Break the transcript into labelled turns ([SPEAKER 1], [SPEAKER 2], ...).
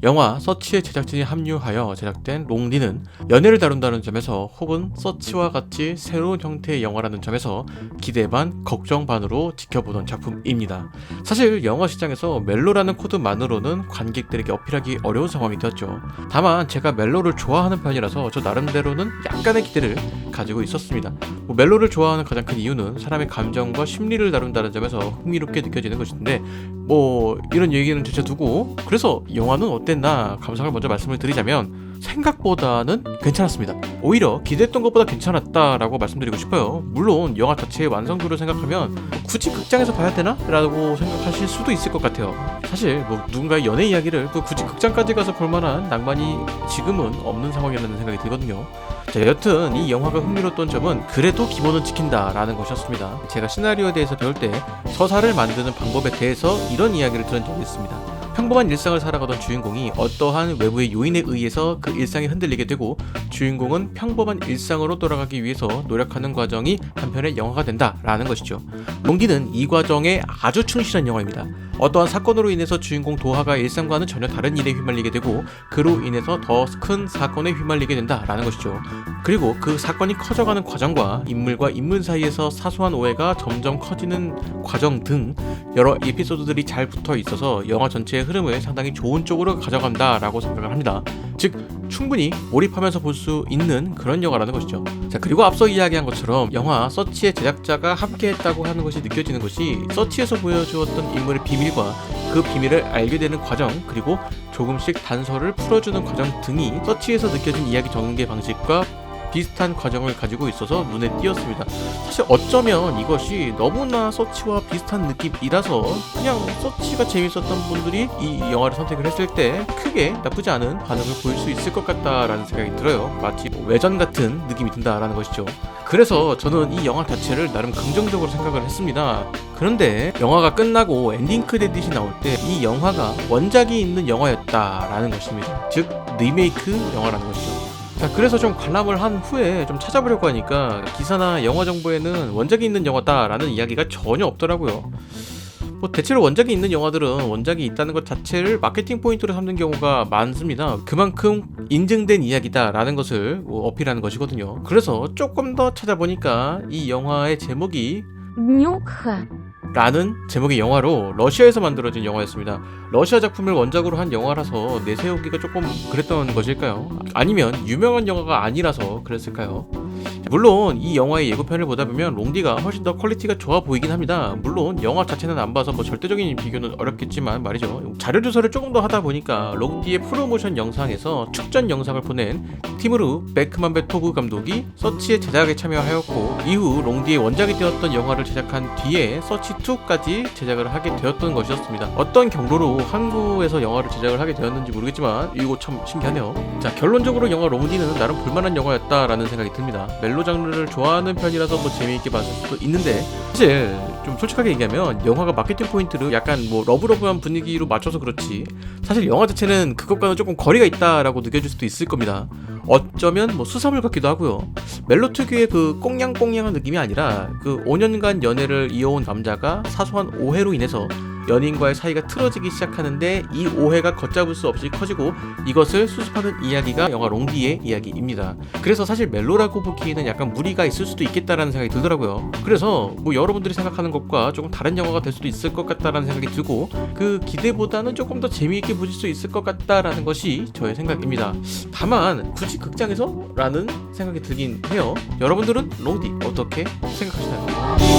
[SPEAKER 1] 영화 서치의 제작진이 합류하여 제작된 롱리는 연애를 다룬다는 점에서 혹은 서치와 같이 새로운 형태의 영화라는 점에서 기대 반 걱정 반으로 지켜보던 작품입니다. 사실 영화 시장에서 멜로라는 코드만으로는 관객들에게 어필하기 어려운 상황이 되었죠. 다만 제가 멜로를 좋아하는 편이라서 저 나름대로는 약간의 기대를 가지고 있었습니다. 멜로를 좋아하는 가장 큰 이유는 사람의 감정과 심리를 다룬다는 점에서 흥미롭게 느껴지는 것인데 이런 얘기는 제쳐두고, 그래서 영화는 어땠나 감상을 먼저 말씀을 드리자면 생각보다는 괜찮았습니다. 오히려 기대했던 것보다 괜찮았다라고 말씀드리고 싶어요. 물론 영화 자체의 완성도를 생각하면 굳이 극장에서 봐야 되나? 라고 생각하실 수도 있을 것 같아요. 사실 누군가의 연애 이야기를 굳이 극장까지 가서 볼만한 낭만이 지금은 없는 상황이라는 생각이 들거든요. 자, 여튼 이 영화가 흥미로웠던 점은 그래도 기본은 지킨다라는 것이었습니다. 제가 시나리오에 대해서 배울 때 서사를 만드는 방법에 대해서 이런 이야기를 들은 적이 있습니다. 평범한 일상을 살아가던 주인공이 어떠한 외부의 요인에 의해서 그 일상이 흔들리게 되고 주인공은 평범한 일상으로 돌아가기 위해서 노력하는 과정이 한편의 영화가 된다라는 것이죠. 롱디는 이 과정에 아주 충실한 영화입니다. 어떠한 사건으로 인해서 주인공 도하가 일상과는 전혀 다른 일에 휘말리게 되고 그로 인해서 더 큰 사건에 휘말리게 된다라는 것이죠. 그리고 그 사건이 커져가는 과정과 인물과 인물 사이에서 사소한 오해가 점점 커지는 과정 등 여러 에피소드들이 잘 붙어 있어서 영화 전체의 흐름을 상당히 좋은 쪽으로 가져간다라고 생각을 합니다. 즉 충분히 몰입하면서 볼 수 있는 그런 영화라는 것이죠. 자, 그리고 앞서 이야기한 것처럼 영화 서치의 제작자가 함께했다고 하는 것이 느껴지는 것이 서치에서 보여주었던 인물의 비밀과 그 비밀을 알게 되는 과정, 그리고 조금씩 단서를 풀어주는 과정 등이 서치에서 느껴진 이야기 전개 방식과 비슷한 과정을 가지고 있어서 눈에 띄었습니다. 사실 어쩌면 이것이 너무나 서치와 비슷한 느낌이라서 그냥 서치가 재밌었던 분들이 이 영화를 선택을 했을 때 크게 나쁘지 않은 반응을 보일 수 있을 것 같다라는 생각이 들어요. 마치 외전 같은 느낌이 든다라는 것이죠. 그래서 저는 이 영화 자체를 나름 긍정적으로 생각을 했습니다. 그런데 영화가 끝나고 엔딩 크레딧이 나올 때 이 영화가 원작이 있는 영화였다라는 것입니다. 즉 리메이크 영화라는 것이죠. 자, 그래서 좀 관람을 한 후에 좀 찾아보려고 하니까 기사나 영화 정보에는 원작이 있는 영화다라는 이야기가 전혀 없더라고요. 대체로 원작이 있는 영화들은 원작이 있다는 것 자체를 마케팅 포인트로 삼는 경우가 많습니다. 그만큼 인증된 이야기다라는 것을 어필하는 것이거든요. 그래서 조금 더 찾아보니까 이 영화의 제목이 라는 제목의 영화로 러시아에서 만들어진 영화였습니다. 러시아 작품을 원작으로 한 영화라서 내세우기가 조금 그랬던 것일까요? 아니면 유명한 영화가 아니라서 그랬을까요? 물론 이 영화의 예고편을 보다 보면 롱디가 훨씬 더 퀄리티가 좋아 보이긴 합니다. 물론 영화 자체는 안 봐서 절대적인 비교는 어렵겠지만 말이죠. 자료조사를 조금 더 하다 보니까 롱디의 프로모션 영상에서 축전 영상을 보낸 티무르 베크만베토브 감독이 서치의 제작에 참여하였고 이후 롱디의 원작이 되었던 영화를 제작한 뒤에 서치2까지 제작을 하게 되었던 것이었습니다. 어떤 경로로 한국에서 영화를 제작을 하게 되었는지 모르겠지만 이거 참 신기하네요. 자, 결론적으로 영화 롱디는 나름 볼만한 영화였다라는 생각이 듭니다. 멜로 장르를 좋아하는 편이라서 재미있게 봤을 수도 있는데 사실 좀 솔직하게 얘기하면 영화가 마케팅 포인트를 약간 러브러브한 분위기로 맞춰서 그렇지 사실 영화 자체는 그것과는 조금 거리가 있다라고 느껴질 수도 있을 겁니다. 어쩌면 수사물 같기도 하고요. 멜로 특유의 그 꽁냥꽁냥한 느낌이 아니라 그 5년간 연애를 이어온 남자가 사소한 오해로 인해서 연인과의 사이가 틀어지기 시작하는데 이 오해가 걷잡을 수 없이 커지고 이것을 수습하는 이야기가 영화 롱디의 이야기입니다. 그래서 사실 멜로라고 보기에는 약간 무리가 있을 수도 있겠다라는 생각이 들더라고요. 그래서 여러분들이 생각하는 것과 조금 다른 영화가 될 수도 있을 것 같다라는 생각이 들고 그 기대보다는 조금 더 재미있게 보실 수 있을 것 같다라는 것이 저의 생각입니다. 다만 굳이 극장에서? 라는 생각이 들긴 해요. 여러분들은 롱디 어떻게 생각하시나요?